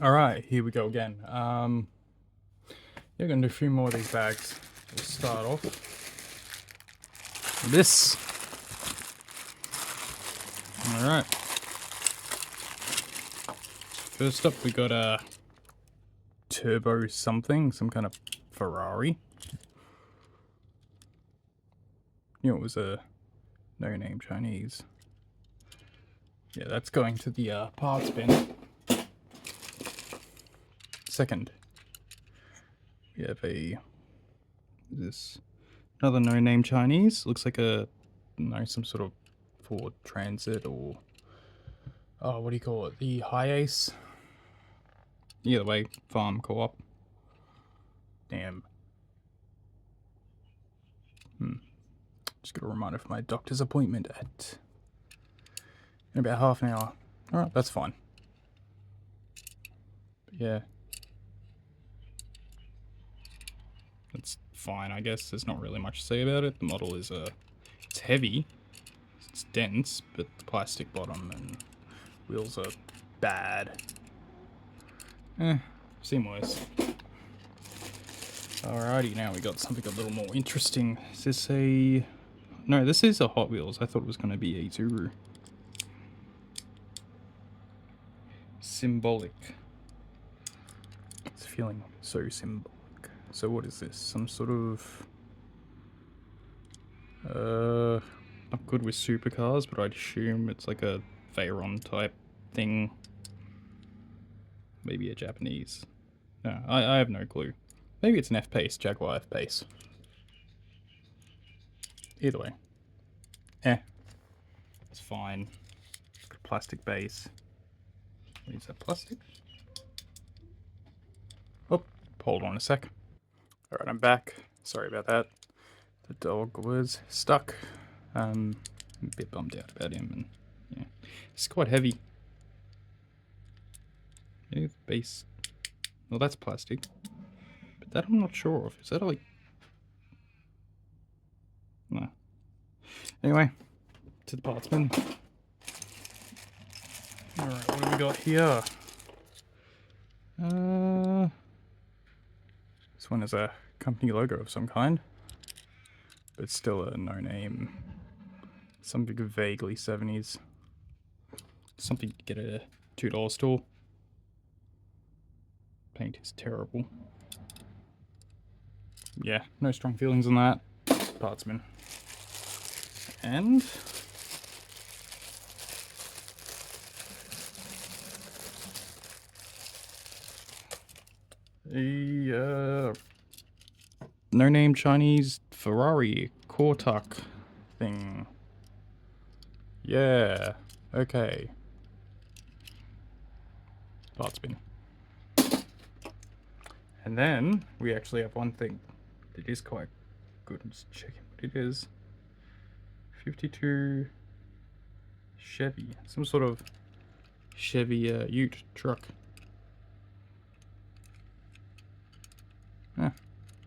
Alright, here we go again. You're gonna do a few more of these bags. We'll start off with this. Alright. First up, we got a turbo something, some kind of Ferrari. It was a no-name Chinese. Yeah, that's going to the parts bin. Second, we have another no-name Chinese. Looks like some sort of Ford Transit or, oh, what do you call it? The High Ace. Either way, farm co-op. Damn. Just got a reminder for my doctor's appointment in about half an hour. Alright, that's fine. But yeah. That's fine, I guess. There's not really much to say about it. The model is, it's heavy. It's dense, but the plastic bottom and wheels are bad. Seen worse. Alrighty, now we got something a little more interesting. Is this a... No, this is a Hot Wheels. I thought it was going to be a Zuru. Symbolic. It's feeling so symbolic. So what is this? Some sort of... not good with supercars, but I'd assume it's like a Veyron type thing. Maybe a Japanese. No, I have no clue. Maybe it's an F-Pace, Jaguar F-Pace. Either way. It's fine. It's got a plastic base. Is that plastic? Oh, hold on a sec. Alright, I'm back. Sorry about that. The dog was stuck. I'm a bit bummed out about him, and yeah. It's quite heavy. Maybe the base. Well, that's plastic. But that I'm not sure of. Is that like... No. Anyway, to the parts bin. Alright, what do we got here? This one is a company logo of some kind. But it's still a no-name. Something vaguely 70s. Something you get at a $2 store. Paint is terrible. Yeah, no strong feelings on that. Parts bin. And... a no-name Chinese Ferrari Cortuck thing. Yeah, okay. Parts bin. And then we actually have one thing that is quite good. I'm just checking what it is. 52 Chevy, some sort of Chevy Ute truck.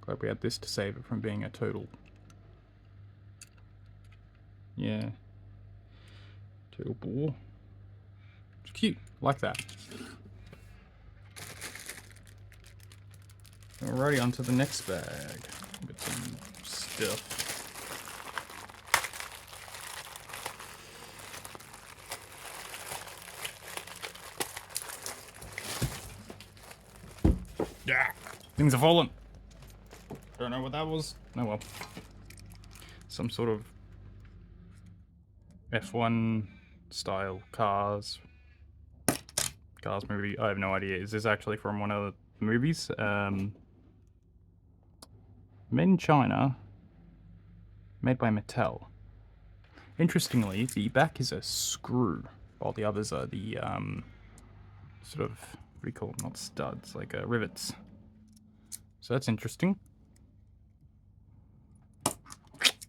Glad we had this to save it from being a total. Yeah. Total bore. It's cute, like that. Alrighty, on to the next bag. Got some stuff. Yeah, things have fallen. Don't know what that was. Oh well. Some sort of F1 style cars movie. I have no idea. Is this actually from one of the movies? Made in China. Made by Mattel. Interestingly, the back is a screw, while the others are the sort of, what do you call them? Not studs, like rivets. So that's interesting.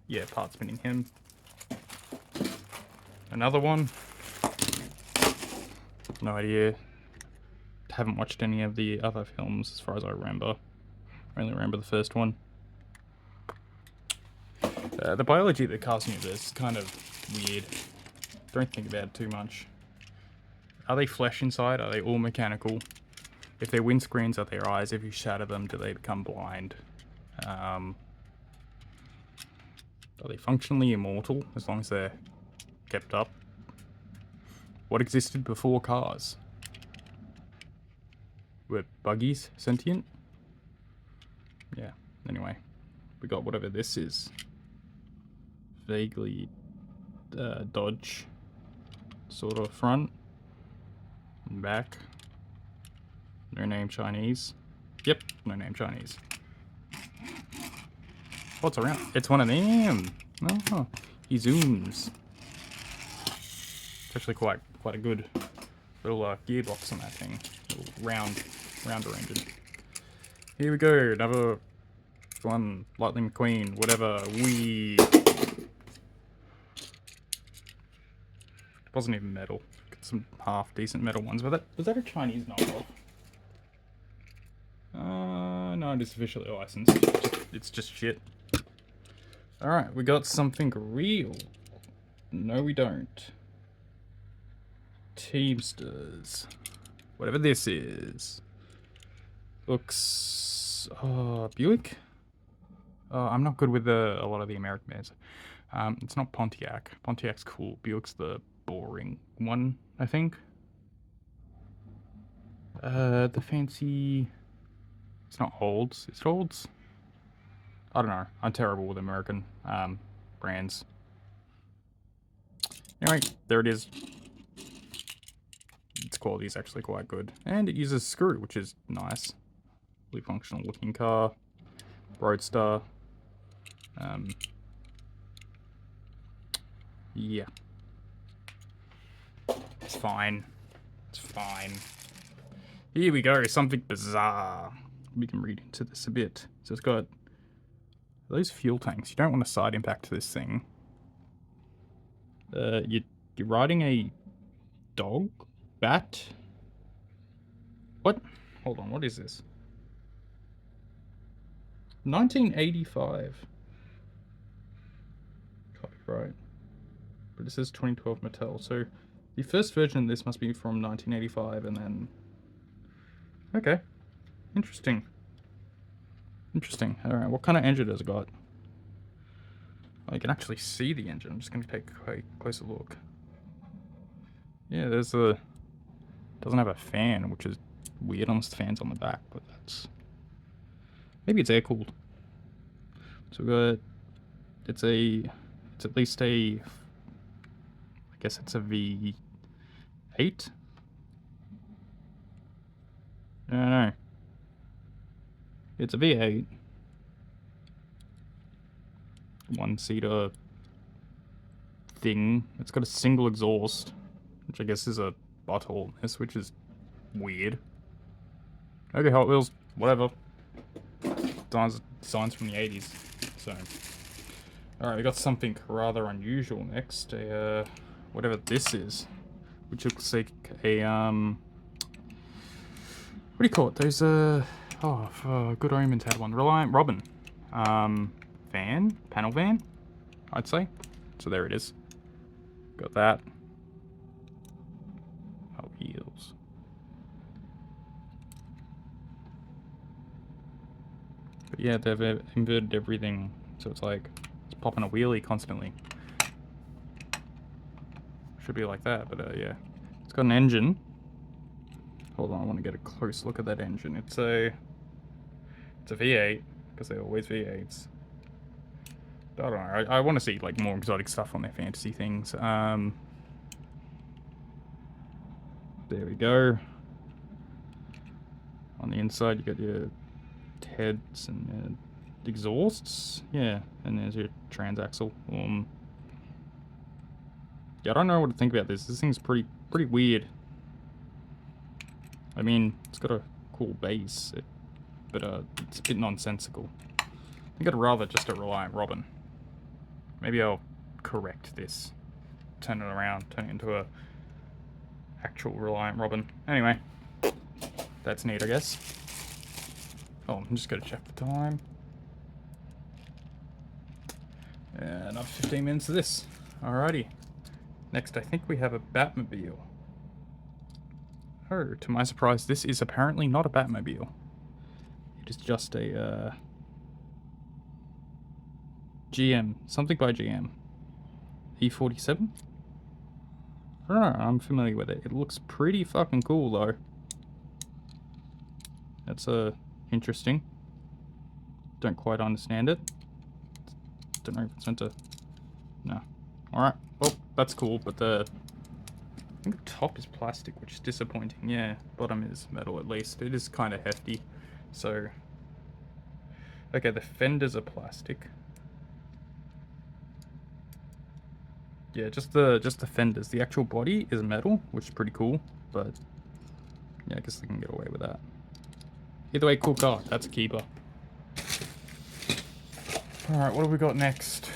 Yeah, parts spinning him. Another one. No idea. Haven't watched any of the other films as far as I remember. I only remember the first one. The biology of the Cars universe is kind of weird. Don't think about it too much. Are they flesh inside? Are they all mechanical? If their windscreens are their eyes, if you shatter them, do they become blind? Are they functionally immortal as long as they're kept up? What existed before cars? Were buggies sentient? Yeah, anyway. We got whatever this is. Vaguely Dodge sort of front and back. No name Chinese. Yep, no name Chinese. What's around? It's one of them. Oh, he zooms. It's actually quite a good little gearbox on that thing. Little rounder engine. Here we go, another one. Lightning McQueen, whatever. We wasn't even metal. Got some half decent metal ones. Was that a Chinese knockoff? No, it is officially licensed. It's just shit. Alright, we got something real. No, we don't. Teamsters. Whatever this is. Looks... Buick? I'm not good with a lot of the American bands. It's not Pontiac. Pontiac's cool. Buick's the boring one, I think. The fancy... It's not Olds. Is it Olds? I don't know. I'm terrible with American brands. Anyway, there it is. Its quality is actually quite good. And it uses screw, which is nice. Really functional looking car. Roadster. Yeah. It's fine. It's fine. Here we go, something bizarre. We can read into this a bit. So it's got those fuel tanks. You don't want a side impact to this thing. You're riding a dog? Bat? What? Hold on, what is this? 1985. Copyright. But it says 2012 Mattel, so the first version of this must be from 1985 and then... Okay. Interesting. Interesting. Alright, what kind of engine has it got? Oh, you can actually see the engine. I'm just going to take a closer look. Yeah, there's a... Doesn't have a fan, which is weird unless the fan's on the back, but that's... Maybe it's air-cooled. So we got... It's at least a... I guess it's a V8? I don't know. It's a V8. One-seater thing. It's got a single exhaust, which I guess is a butthole in this, which is weird. Okay, Hot Wheels, whatever. Designs from the 80s, so... Alright, we got something rather unusual next. Whatever this is. Which looks like a, what do you call it? Those, Good Omens had one. Reliant Robin. Van? Panel van? I'd say. So there it is. Got that. Hot Wheels. But yeah, they've inverted everything. So it's like, it's popping a wheelie constantly. Should be like that, but yeah. It's got an engine. Hold on, I want to get a close look at that engine. It's a V8, because they're always V8s. I don't know, I want to see like more exotic stuff on their fantasy things. There we go. On the inside you got your heads and exhausts. Yeah, and there's your transaxle. Yeah, I don't know what to think about this. This thing's pretty weird. I mean, it's got a cool base, but it's a bit nonsensical. I think I'd rather just a Reliant Robin. Maybe I'll correct this. Turn it around, turn it into a actual Reliant Robin. Anyway, that's neat, I guess. Oh, I'm just gonna check the time. And another 15 minutes of this. Alrighty. Next, I think we have a Batmobile. Oh, to my surprise, this is apparently not a Batmobile. It is just a GM, something by GM. E47? I don't know, I'm familiar with it. It looks pretty fucking cool though. That's interesting. Don't quite understand it. Don't know if it's meant to... No. Alright, well, that's cool, but I think the top is plastic, which is disappointing. Yeah, bottom is metal at least. It is kind of hefty, so... Okay, the fenders are plastic. Yeah, just the fenders. The actual body is metal, which is pretty cool, but... Yeah, I guess they can get away with that. Either way, cool car. That's a keeper. Alright, what have we got next?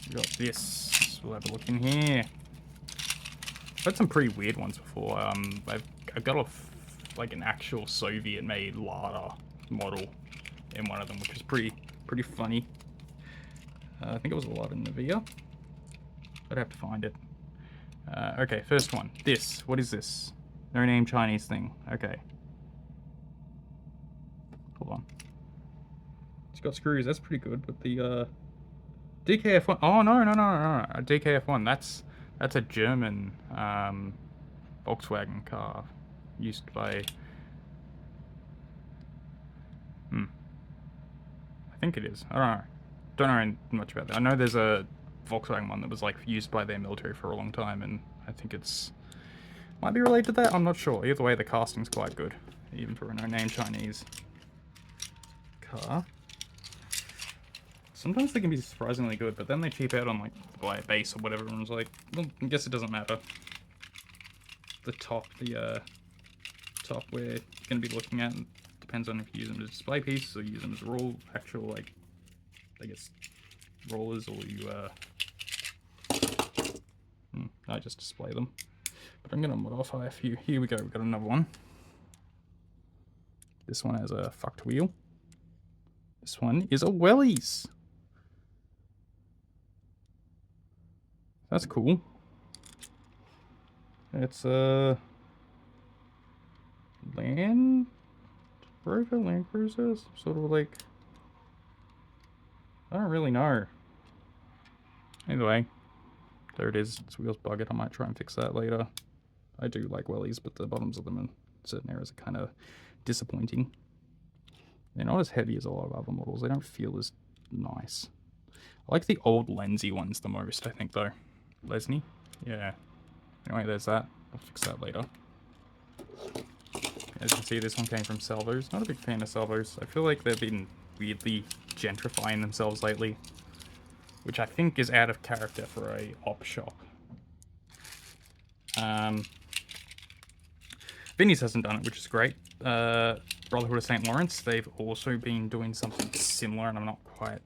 We got this. We'll have a look in here. I've had some pretty weird ones before. I've got like an actual Soviet-made Lada model in one of them, which is pretty funny. I think it was a Lada Navia. I'd have to find it. Okay, first one. This. What is this? No name Chinese thing. Okay. Hold on. It's got screws. That's pretty good. But the DKF1. Oh no. A DKF1. That's a German Volkswagen car used by. I think it is. I don't know. Don't know much about that. I know there's a Volkswagen one that was like used by their military for a long time, and I think it's might be related to that. I'm not sure. Either way, the casting's quite good, even for a no-name Chinese car. Sometimes they can be surprisingly good, but then they cheap out on like buy a base or whatever, and it's like, well, I guess it doesn't matter. The top we're going to be looking at depends on if you use them as display pieces or use them as raw, actual like, I guess, rollers, or you I just display them. But I'm going to modify a few. Here we go. We've got another one. This one has a fucked wheel. This one is a wellys. That's cool. It's a Land Cruiser, sort of like, I don't really know. Either way, there it is. Its wheels buggered. I might try and fix that later. I do like wellies, but the bottoms of them in certain areas are kind of disappointing. They're not as heavy as a lot of other models. They don't feel as nice. I like the old Lensy ones the most, I think, though. Lesney? Yeah. Anyway, there's that. I'll fix that later. As you can see, this one came from Salvos. Not a big fan of Salvos. I feel like they've been weirdly gentrifying themselves lately, which I think is out of character for a op shop. Vinny's hasn't done it, which is great. Brotherhood of St. Lawrence, they've also been doing something similar, and I'm not quite...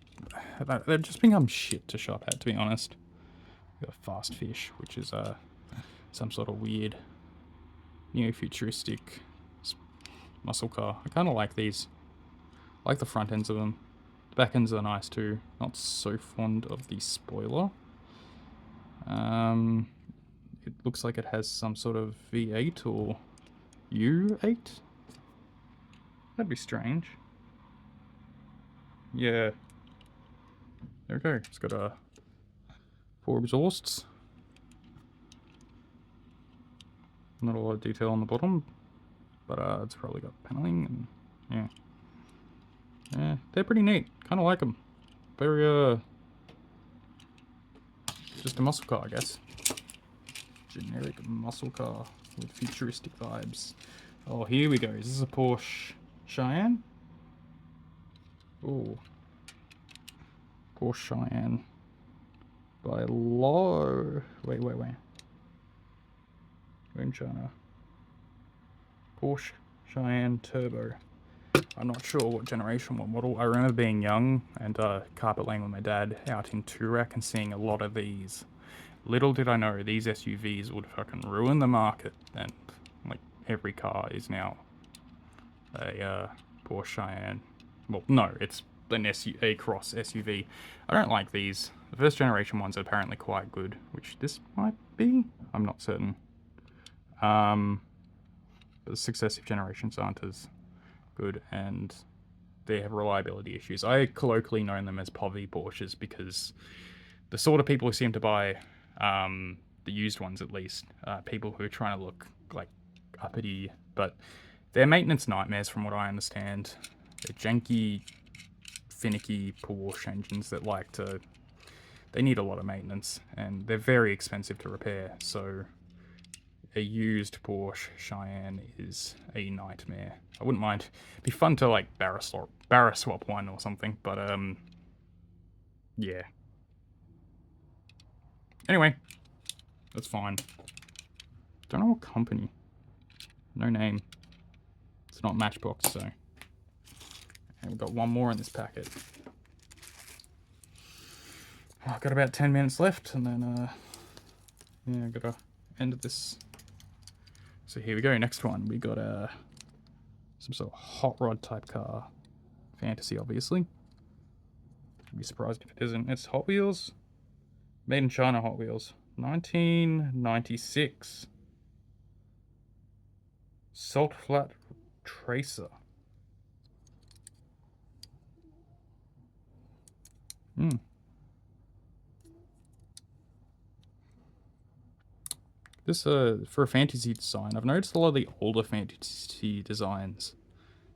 They've just become shit to shop at, to be honest. We've got Fast Fish, which is some sort of weird neo-futuristic muscle car. I kind of like these. I like the front ends of them. The back ends are nice too. Not so fond of the spoiler. It looks like it has some sort of V8 or U8? That'd be strange. Yeah. There we go. It's got 4 exhausts. Not a lot of detail on the bottom, but it's probably got paneling, and yeah, they're pretty neat. Kind of like them. Very just a muscle car, I guess. Generic muscle car with futuristic vibes. Oh, here we go. Is this a Porsche Cheyenne? Oh, Porsche Cheyenne by Law. Wait. We're in China. Porsche Cheyenne Turbo. I'm not sure what generation, what model. I remember being young and carpet laying with my dad out in Toorak and seeing a lot of these. Little did I know these SUVs would fucking ruin the market, and like every car is now a Porsche Cheyenne. Well, no, it's a cross SUV. I don't like these. The first generation ones are apparently quite good, which this might be. I'm not certain. But the successive generations aren't as good, and they have reliability issues. I colloquially know them as povy Porsches because the sort of people who seem to buy the used ones, at least, people who are trying to look like uppity, but they're maintenance nightmares from what I understand. They're janky, finicky Porsche engines that they need a lot of maintenance, and they're very expensive to repair, so a used Porsche Cheyenne is a nightmare. I wouldn't mind. It'd be fun to, like, barra swap one or something, but, yeah. Anyway, that's fine. Don't know what company. No name. It's not Matchbox, so. And we've got one more in this packet. Oh, I've got about 10 minutes left, and then, yeah, I've got to end this. So here we go, next one. We got some sort of hot rod type car. Fantasy, obviously. I'd be surprised if it isn't. It's Hot Wheels. Made in China Hot Wheels. 1996. Salt Flat Tracer. This, for a fantasy design, I've noticed a lot of the older fantasy designs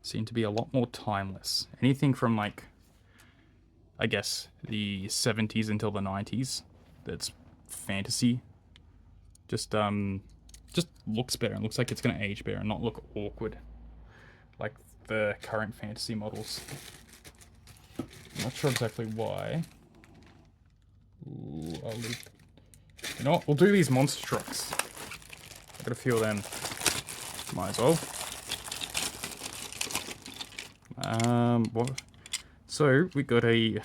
seem to be a lot more timeless. Anything from, like, I guess, the 70s until the 90s that's fantasy just looks better and looks like it's going to age better and not look awkward like the current fantasy models. I'm not sure exactly why. Ooh, I'll leave. You know what? We'll do these monster trucks. I've got a few of them. Might as well. What? So, we got a...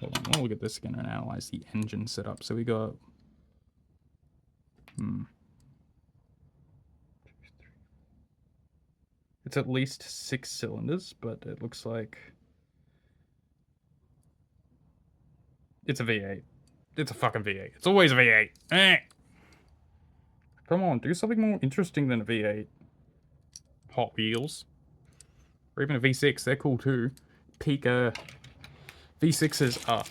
Hold on, we'll look at this again and analyze the engine setup. So we got... It's at least 6 cylinders, but it looks like... It's a V8. It's a fucking V8. It's always a V8. Eh. Come on, do something more interesting than a V8. Hot Wheels. Or even a V6, they're cool too. Peak, V6s are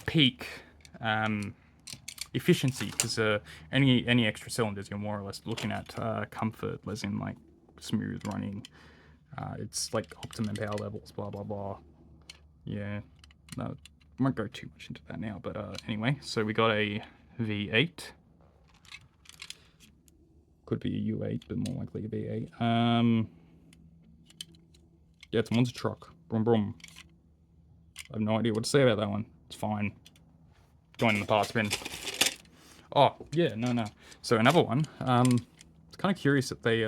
peak efficiency, because any extra cylinders, you're more or less looking at comfort, as in, like, smooth running. It's like optimum power levels, blah, blah, blah. Yeah, no, I won't go too much into that now, but anyway, so we got a V8. Could be a U8, but more likely a V8. Yeah, it's a monster truck. Brum brum. I have no idea what to say about that one. It's fine. Going in the parts bin. Oh, yeah, no. So another one. It's kind of curious that they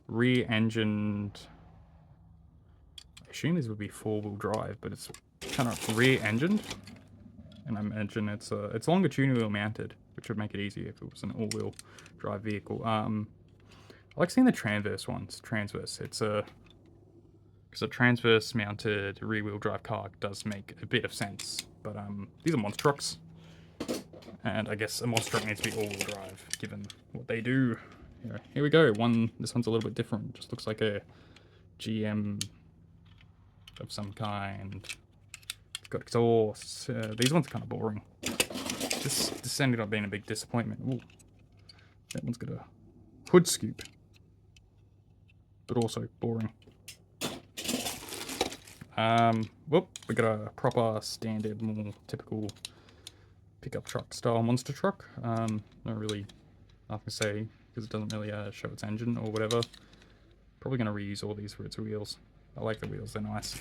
rear-engined... I assume these would be four-wheel drive, but it's kind of rear-engined. And I imagine it's longitudinally mounted, which would make it easier if it was an all-wheel drive vehicle. I like seeing the transverse ones. Transverse. It's a... Because a transverse-mounted rear-wheel drive car does make a bit of sense. But these are monster trucks. And I guess a monster truck needs to be all-wheel drive, given what they do. Here we go. This one's a little bit different. Just looks like a GM of some kind. It's got exhaust. These ones are kind of boring. This ended up being a big disappointment. Ooh. That one's got a hood scoop. But also boring. Whoop, we got a proper, standard, more typical pickup truck style monster truck. Not really nothing to say, because it doesn't really show its engine or whatever. Probably going to reuse all these for its wheels. I like the wheels, they're nice.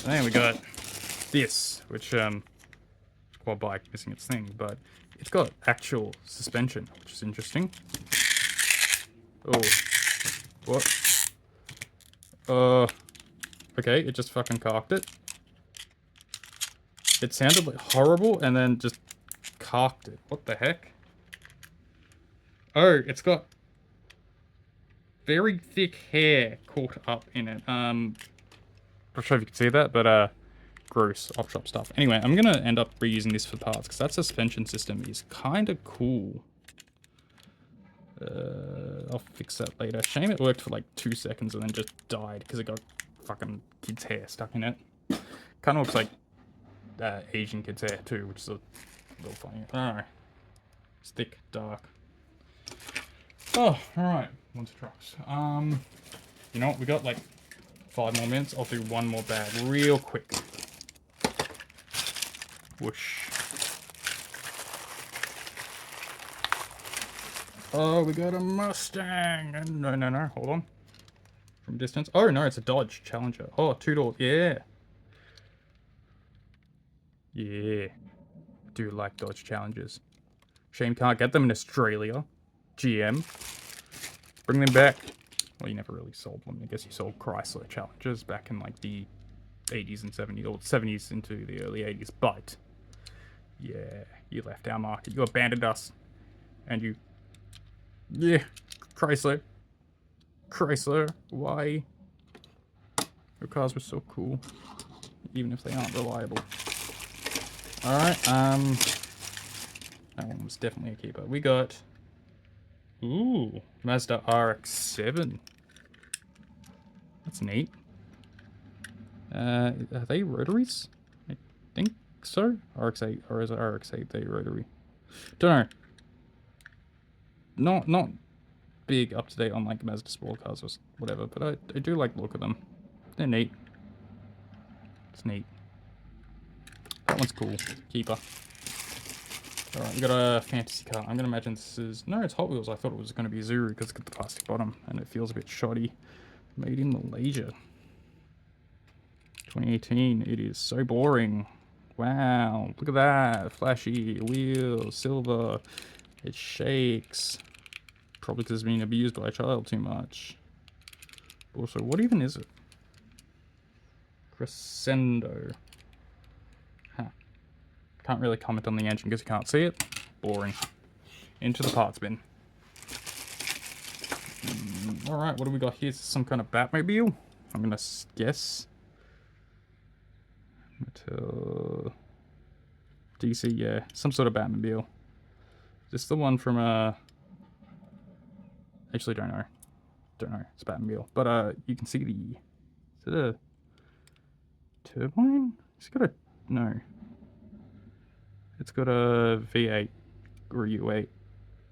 And then we got this, which, quad bike missing its thing, but it's got actual suspension, which is interesting. Oh, what? Okay, it just fucking carked it. It sounded like horrible, and then just carked it. What the heck? Oh, it's got very thick hair caught up in it. Not sure if you can see that, but gross op-shop stuff. Anyway, I'm going to end up reusing this for parts because that suspension system is kind of cool. I'll fix that later. Shame it worked for like 2 seconds and then just died because it got fucking kid's hair stuck in it. Kind of looks like Asian kid's hair too, which is a little funny. I don't know. It's thick, dark. Oh, alright. Onto trucks. You know what? We got like 5 more minutes. I'll do one more bag real quick. Whoosh. Oh, we got a Mustang. No. Hold on. From distance. Oh, no, it's a Dodge Challenger. Oh, 2-door. Yeah. Yeah. I do like Dodge Challengers. Shame can't get them in Australia. GM. Bring them back. Well, you never really sold them. I guess you sold Chrysler Challengers back in like the 80s and 70s, or 70s into the early 80s. But, yeah, you left our market. You abandoned us. And you... Yeah, Chrysler. Why? Your cars were so cool. Even if they aren't reliable. Alright, that one was definitely a keeper. We got... Ooh, Mazda RX-7. That's neat. Are they rotaries? I think so. RX-8, or is it RX-8 they rotary? Don't know. Not big up to date on like Mazda sport cars or whatever, but I do like the look of them. They're neat. It's neat. That one's cool. Keeper. Alright, we got a fantasy car. I'm gonna imagine this is... No, it's Hot Wheels. I thought it was gonna be Zuru because it's got the plastic bottom and it feels a bit shoddy. Made in Malaysia. 2018. It is so boring. Wow. Look at that. Flashy. Wheels. Silver. It shakes. Probably because it's being abused by a child too much. Also, what even is it? Crescendo. Huh. Can't really comment on the engine because you can't see it. Boring. Into the parts bin. Alright, what do we got here? Some kind of Batmobile? I'm gonna guess. Mattel... DC, yeah. Some sort of Batmobile. Is this the one from, Actually, don't know. It's Batmobile. But, you can see the... Is it a... turbine? It's got a... No. It's got a V8 or U8.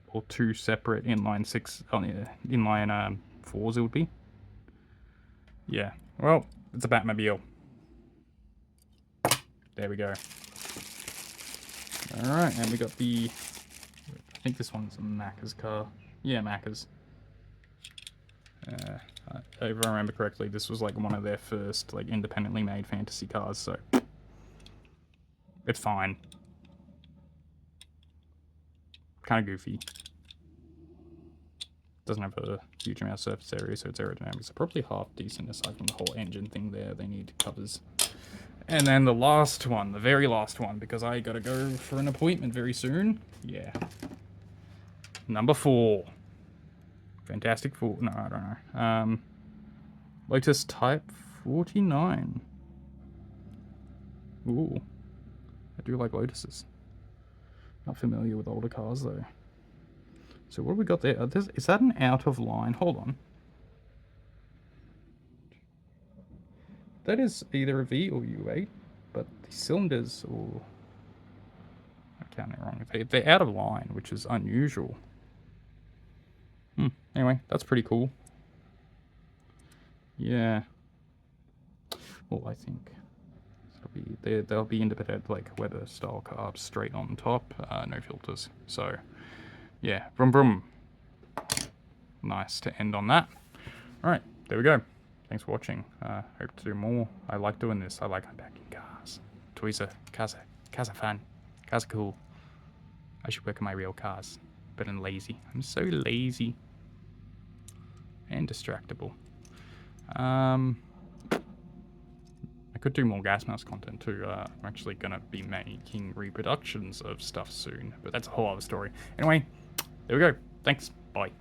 Or 2 separate inline 6... Oh, yeah. Inline, 4s it would be. Yeah. Well, it's a Batmobile. There we go. Alright, and we got the... I think this one's a Macca's car. Yeah, Macca's. If I remember correctly, this was like one of their first like independently made fantasy cars, so... It's fine. Kind of goofy. Doesn't have a huge amount of surface area, so it's aerodynamic. So probably half decent aside from the whole engine thing there. They need covers. And then the last one, the very last one, because I gotta go for an appointment very soon. Yeah. Number 4. Fantastic Four. No, I don't know. Lotus Type 49. Ooh. I do like Lotuses. Not familiar with older cars, though. So what have we got there? Is that an out of line? Hold on. That is either a V or U8, but the cylinders, or I counted it wrong. They're out of line, which is unusual. Anyway, that's pretty cool. Yeah. Well, I think they'll be independent, like weather style carbs, straight on top, no filters. So, yeah, vroom vroom. Nice to end on that. All right, there we go. Thanks for watching. Hope to do more. I like doing this. I like unpacking cars. Toys are cars are fun. Cars are cool. I should work on my real cars, but I'm lazy. I'm so lazy and distractible. I could do more gas mask content too. I'm actually gonna be making reproductions of stuff soon, but that's a whole other story. Anyway, there we go. Thanks. Bye.